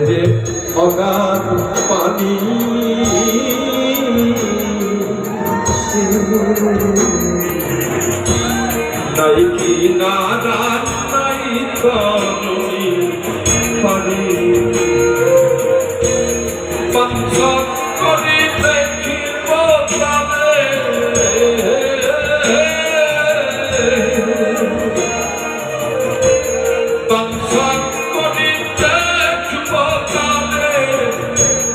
যে অগাধ পানি নাই কি নারা নাই তরুণী পানি পাঞ্চক করি দেখিব তবে পাঞ্চক করি দেখিব তবে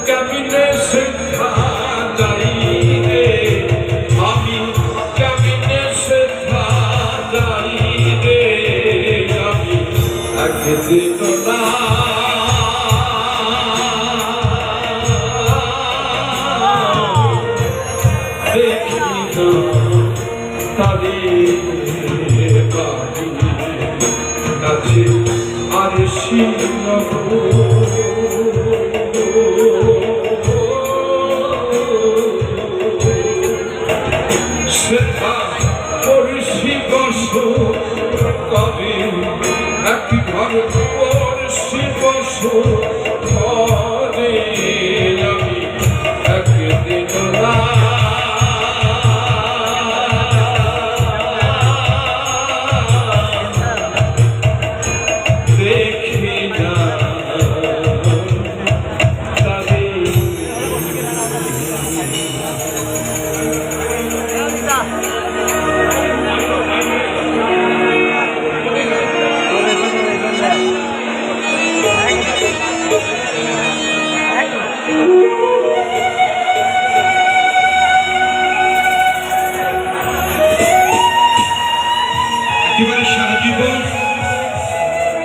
কেমনে শিক্ষা যাই রে আমি কেমনে শিক্ষা যাই রে আমি একদিন না আর সেটা পড়শি বসো কবি একই ঘর পড়শি বসো ঘরে আমি একদিন না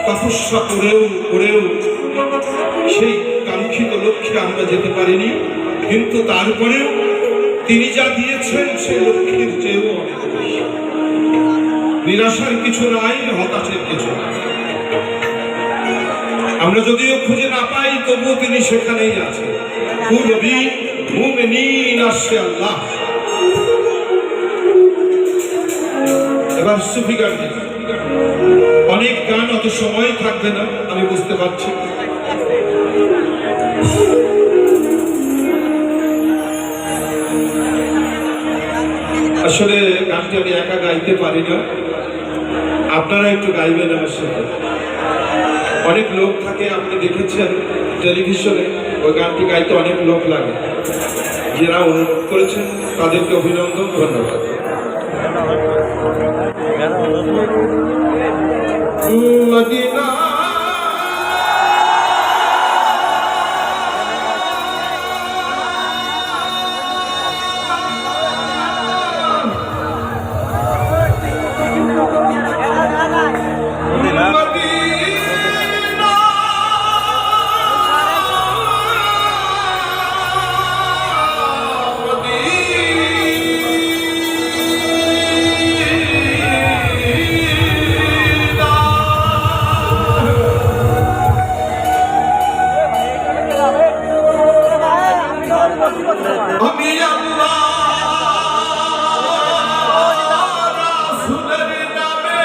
তপস্যা করেও সেই কাঙ্ক্ষিত লক্ষ্যে আমরা যেতে পারিনি, কিন্তু তারপরেও তিনি যা দিয়েছেন সেই লক্ষ্যের চেয়েও অনেক বেশি। নিরাশার কিছু নাই, হতাশার কিছু নাই। আমরা যদিও খুঁজে না পাই তবুও তিনি সেখানেই আছেন। আল্লাহ। এবার সুফি গান, অনেক গান, অত সময় থাকবে না আমি বুঝতে পারছি। আসলে গানটি আমি একা গাইতে পারি না, আপনারা একটু গাইবেন আমার সাথে। অনেক লোক থাকে, আপনি দেখেছেন টেলিভিশনে, ওই গানটি গাইতে অনেক লোক লাগে। যারা অনুরোধ করেছেন তাদেরকে অভিনন্দন, ধন্যবাদ। মদিনা আমি আল্লাহ রাসূলের নামে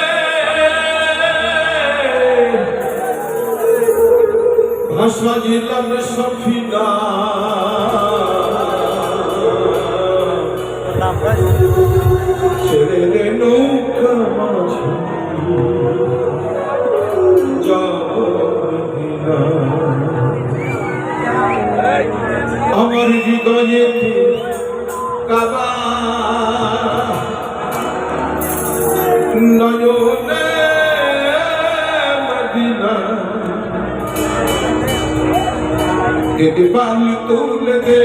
ভাষা দিলাম সফিনা, ছেড়ে দে নৌকা মাঝি যাব মদিনা। আমার হৃদয়ে কাবা নয়নে মদিনা, কেটে পাল তুলে দে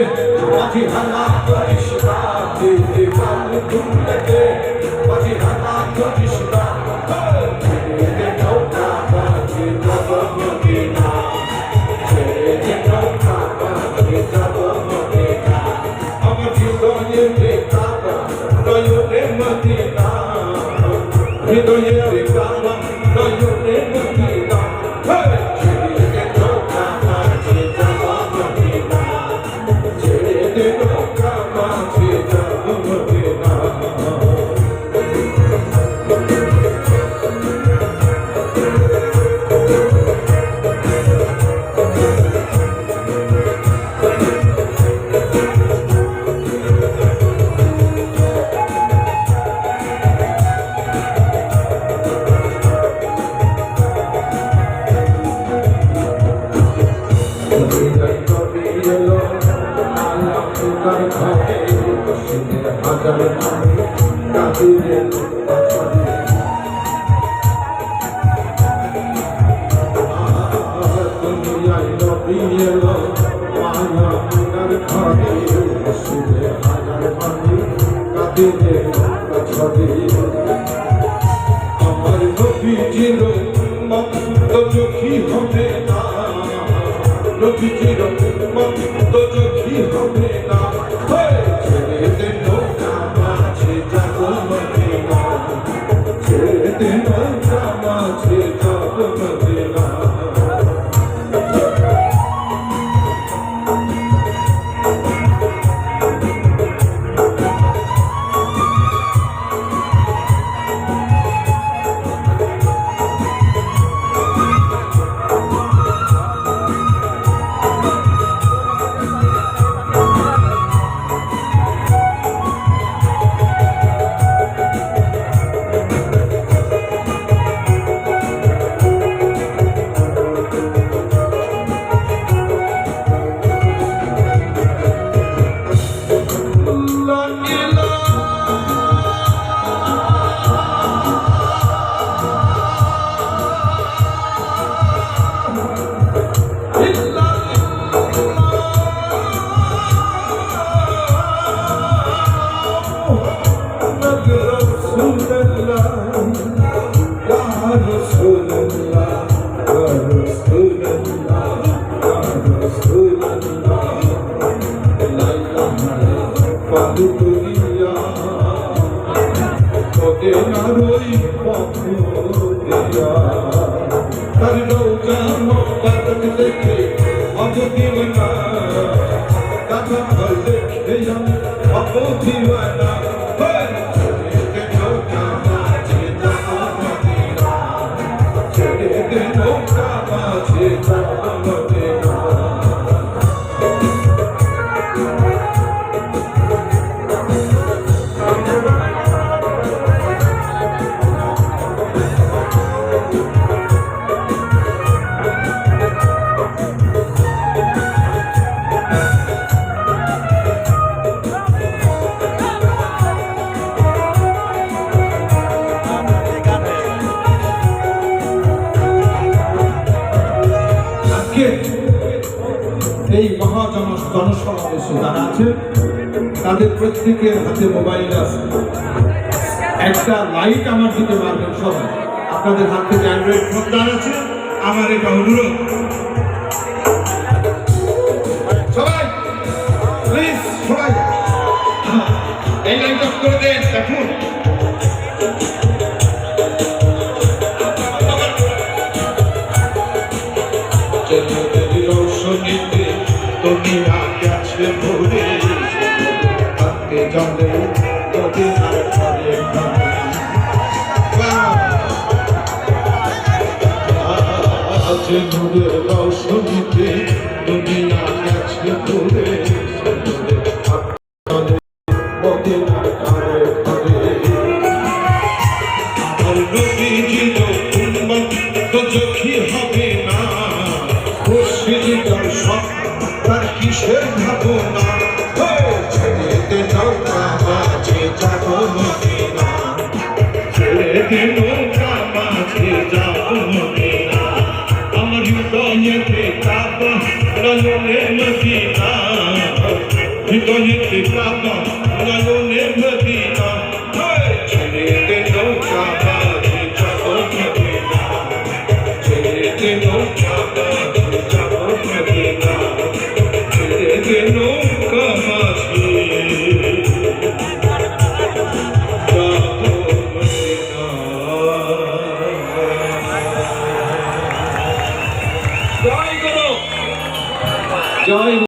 মাঝি হানা করিস না, কেটে পাল তুলে দে মাঝি হানা করিস না। না, নবীজির উম্মত তো কি হবে না। ছেড়ে দে নৌকা মাঝে যাব মদিনা, ছেড়ে দে নৌকা মাঝে যাব মদিনা। এই জনসমাবেশে যারা আছে তাদের প্রত্যেকের হাতে মোবাইল আছে, একটা লাইট আমার দিতে পারবেন সবাই। আপনাদের হাত থেকে অ্যান্ড্রয়েড ফোন যারা আছে, আমার এটা অনুরোধ, সবাই প্লিজ সবাই এই লাইট অফ করে দেন। দেখুন রোশনীতে দুনিয়া গেছে ভরে, হাতে জলে মদিনার ঘরে ঘরে। আজ নূরের রোশনীতে দুনিয়া গেছে ভরে, মদিনার ঘরে ঘরে। আমার নবীজির উম্মত তো কি হবে না, তার কিসের ভাবনা। ছেড়ে দে নৌকা মাঝে যাব মদিনা, ছেড়ে দে নৌকা মাঝে যাব মদিনা। আমার হৃদয়েতে কাবা নয়নে মদিনা, হৃদয়েতে কাবা নয়নে